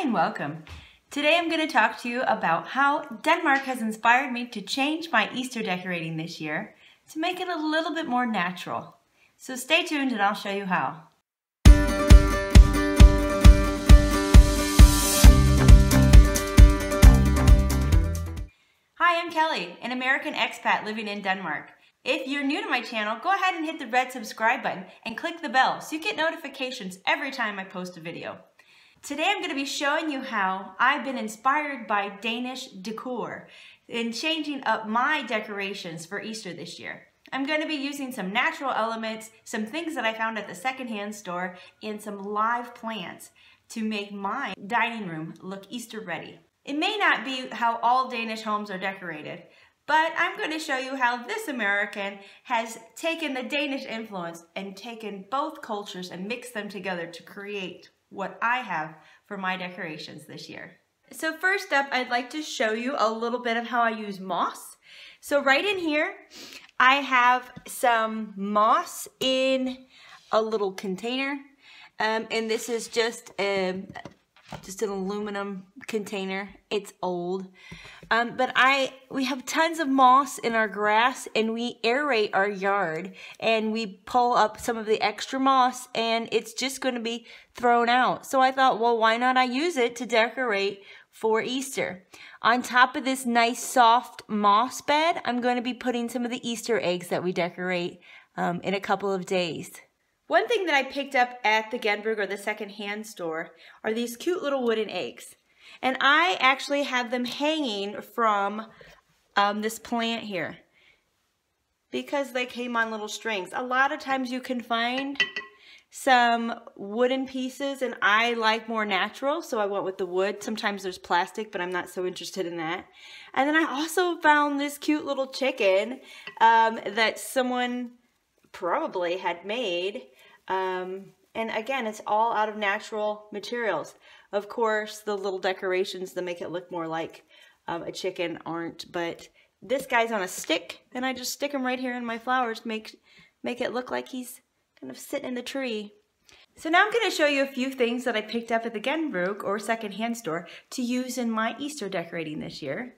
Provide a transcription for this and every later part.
and welcome. Today I'm going to talk to you about how Denmark has inspired me to change my Easter decorating this year to make it a little bit more natural. So stay tuned and I'll show you how. Hi, I'm Kelly, an American expat living in Denmark. If you're new to my channel, go ahead and hit the red subscribe button and click the bell so you get notifications every time I post a video. Today I'm going to be showing you how I've been inspired by Danish decor in changing up my decorations for Easter this year. I'm going to be using some natural elements, some things that I found at the secondhand store, and some live plants to make my dining room look Easter ready. It may not be how all Danish homes are decorated, but I'm going to show you how this American has taken the Danish influence and taken both cultures and mixed them together to create what I have for my decorations this year. So first up, I'd like to show you a little bit of how I use moss. So right in here, I have some moss in a little container, and this is just an aluminum container. It's old, but we have tons of moss in our grass, and we aerate our yard, and we pull up some of the extra moss, and it's just going to be thrown out. So I thought, well, why not I use it to decorate for Easter? On top of this nice soft moss bed, I'm going to be putting some of the Easter eggs that we decorate in a couple of days. One thing that I picked up at the Genbrug, or the second-hand store, are these cute little wooden eggs. And I actually have them hanging from this plant here because they came on little strings. A lot of times you can find some wooden pieces, and I like more natural, so I went with the wood. Sometimes there's plastic, but I'm not so interested in that. And then I also found this cute little chicken that someone probably had made. And again, it's all out of natural materials. Of course, the little decorations that make it look more like a chicken aren't, but this guy's on a stick, and I just stick him right here in my flowers to make it look like he's kind of sitting in the tree. So now I'm going to show you a few things that I picked up at the Genbrug, or second-hand store, to use in my Easter decorating this year.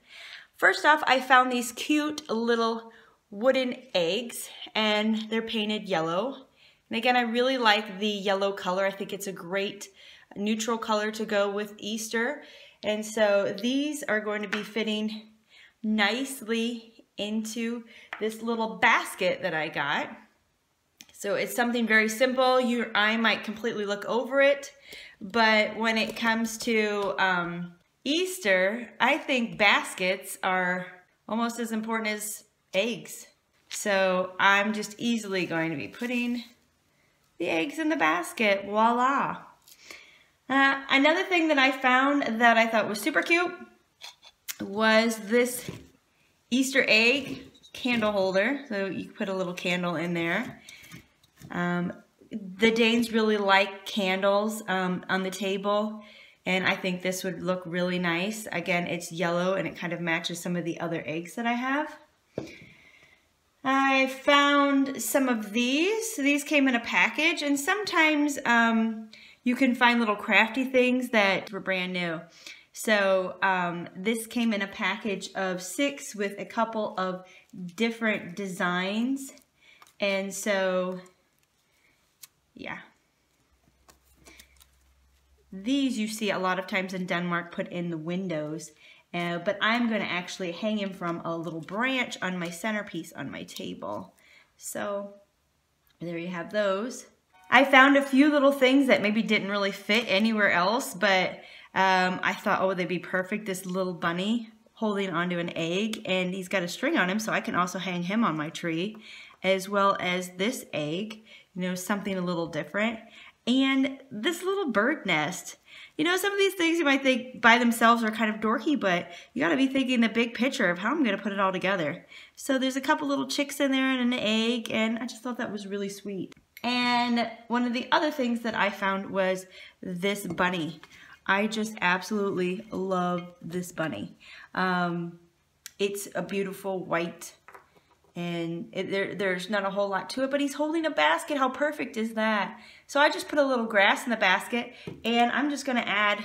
First off, I found these cute little wooden eggs, and they're painted yellow. And again, I really like the yellow color. I think it's a great neutral color to go with Easter. And so these are going to be fitting nicely into this little basket that I got. So it's something very simple. Your eye might completely look over it, but when it comes to Easter, I think baskets are almost as important as eggs. So I'm just easily going to be putting the eggs in the basket. Voila. Another thing that I found that I thought was super cute was this Easter egg candle holder. So you can put a little candle in there. The Danes really like candles on the table, and I think this would look really nice. Again, it's yellow and it kind of matches some of the other eggs that I have. I found some of these. These came in a package, and sometimes you can find little crafty things that were brand new. So this came in a package of 6 with a couple of different designs. And so, yeah. These you see a lot of times in Denmark put in the windows. But I'm going to actually hang him from a little branch on my centerpiece on my table. So there you have those. I found a few little things that maybe didn't really fit anywhere else, but I thought, oh, they'd be perfect. This little bunny holding onto an egg, and he's got a string on him, so I can also hang him on my tree, as well as this egg, you know, something a little different. And this little bird nest. You know, some of these things you might think by themselves are kind of dorky, but you got to be thinking the big picture of how I'm going to put it all together. So there's a couple little chicks in there and an egg, and I just thought that was really sweet. And one of the other things that I found was this bunny. I just absolutely love this bunny. It's a beautiful white, and there's not a whole lot to it, but he's holding a basket. How perfect is that? So I just put a little grass in the basket, and I'm just going to add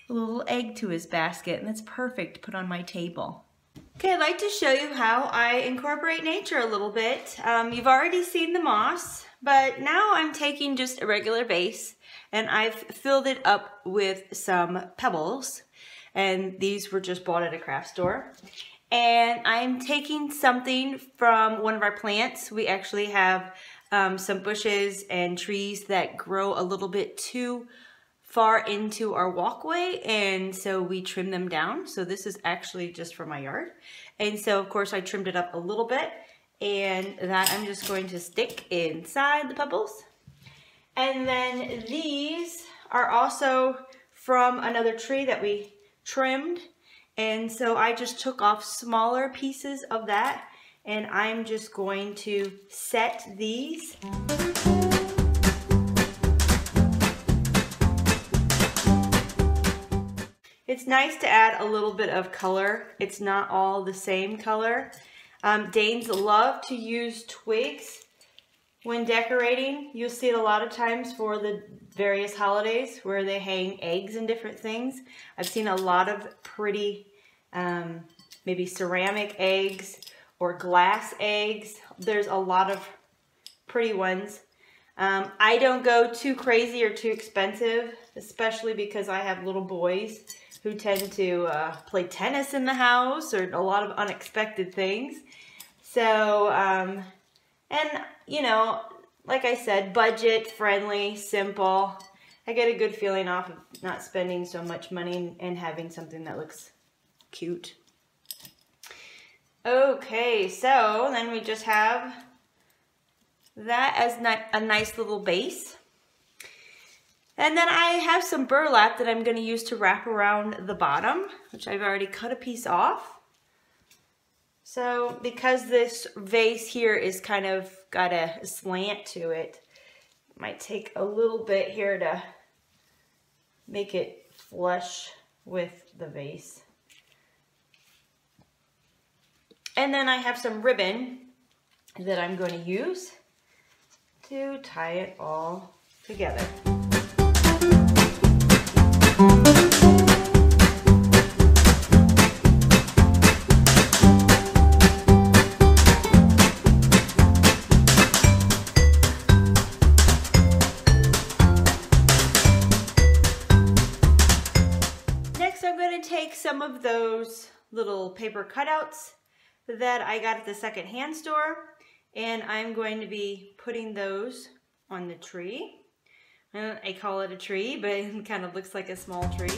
a little egg to his basket, and that's perfect to put on my table. Okay, I'd like to show you how I incorporate nature a little bit. You've already seen the moss, but now I'm taking just a regular vase and I've filled it up with some pebbles, and these were just bought at a craft store. And I'm taking something from one of our plants. We actually have some bushes and trees that grow a little bit too far into our walkway, and so we trim them down. So this is actually just for my yard. And so of course I trimmed it up a little bit, and that I'm just going to stick inside the pebbles. And then these are also from another tree that we trimmed. And so I just took off smaller pieces of that, and I'm just going to set these. It's nice to add a little bit of color. It's not all the same color. Danes love to use twigs when decorating. You'll see it a lot of times for the various holidays where they hang eggs and different things. I've seen a lot of pretty, maybe ceramic eggs or glass eggs. There's a lot of pretty ones. I don't go too crazy or too expensive, especially because I have little boys who tend to play tennis in the house or a lot of unexpected things. So, and you know, like I said, budget friendly, simple. I get a good feeling off of not spending so much money and having something that looks cute. Okay, so then we just have that as a nice little base. And then I have some burlap that I'm going to use to wrap around the bottom, which I've already cut a piece off. So because this vase here is kind of got a slant to it, might take a little bit here to make it flush with the vase. And then I have some ribbon that I'm going to use to tie it all together. Next, I'm going to take some of those little paper cutouts that I got at the secondhand store, and I'm going to be putting those on the tree. I call it a tree, but it kind of looks like a small tree.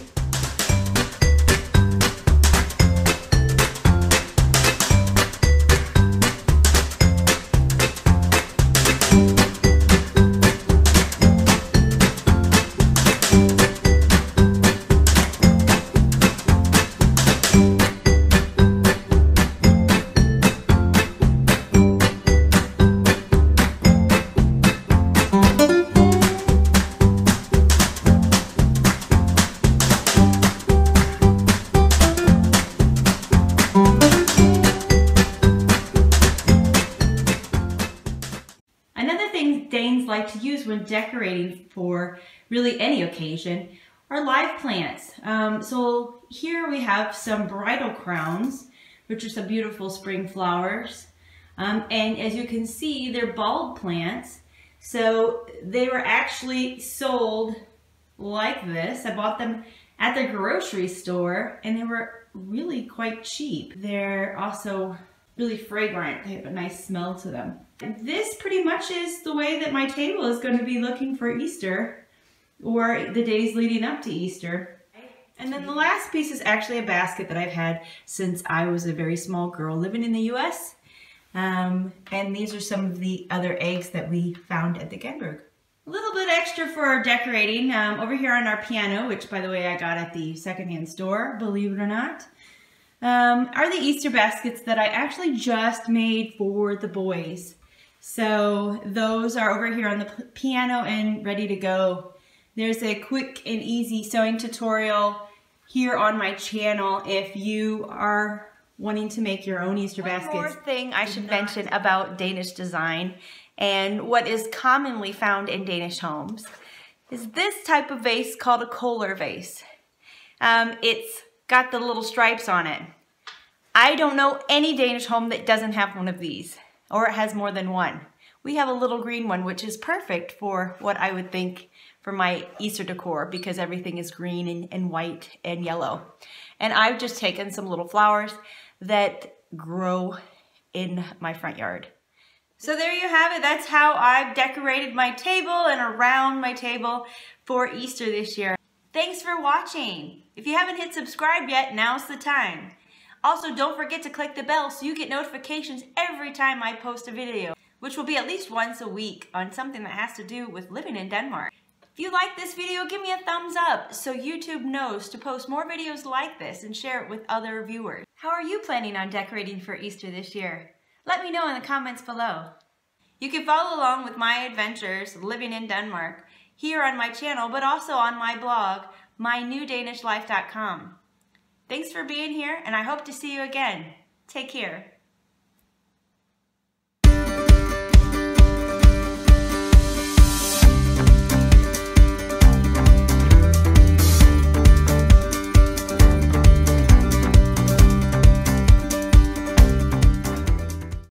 Danes like to use when decorating for really any occasion are live plants. So here we have some bridal crowns, which are some beautiful spring flowers. And as you can see, they're bulb plants. So they were actually sold like this. I bought them at the grocery store and they were really quite cheap. They're also really fragrant. They have a nice smell to them. And this pretty much is the way that my table is going to be looking for Easter or the days leading up to Easter. And then the last piece is actually a basket that I've had since I was a very small girl living in the US. And these are some of the other eggs that we found at the Genberg. A little bit extra for decorating over here on our piano, which by the way I got at the secondhand store, believe it or not, are the Easter baskets that I actually just made for the boys. So those are over here on the piano and ready to go. There's a quick and easy sewing tutorial here on my channel if you are wanting to make your own Easter baskets. One more thing I should mention about Danish design and what is commonly found in Danish homes is this type of vase called a Kohler Vase. It's got the little stripes on it. I don't know any Danish home that doesn't have one of these, or it has more than one. We have a little green one, which is perfect for what I would think for my Easter decor, because everything is green and white and yellow. And I've just taken some little flowers that grow in my front yard. So there you have it. That's how I've decorated my table and around my table for Easter this year. Thanks for watching. If you haven't hit subscribe yet, now's the time. Also, don't forget to click the bell so you get notifications every time I post a video, which will be at least once a week on something that has to do with living in Denmark. If you like this video, give me a thumbs up so YouTube knows to post more videos like this and share it with other viewers. How are you planning on decorating for Easter this year? Let me know in the comments below. You can follow along with my adventures living in Denmark here on my channel, but also on my blog, mynewdanishlife.com. Thanks for being here, and I hope to see you again. Take care.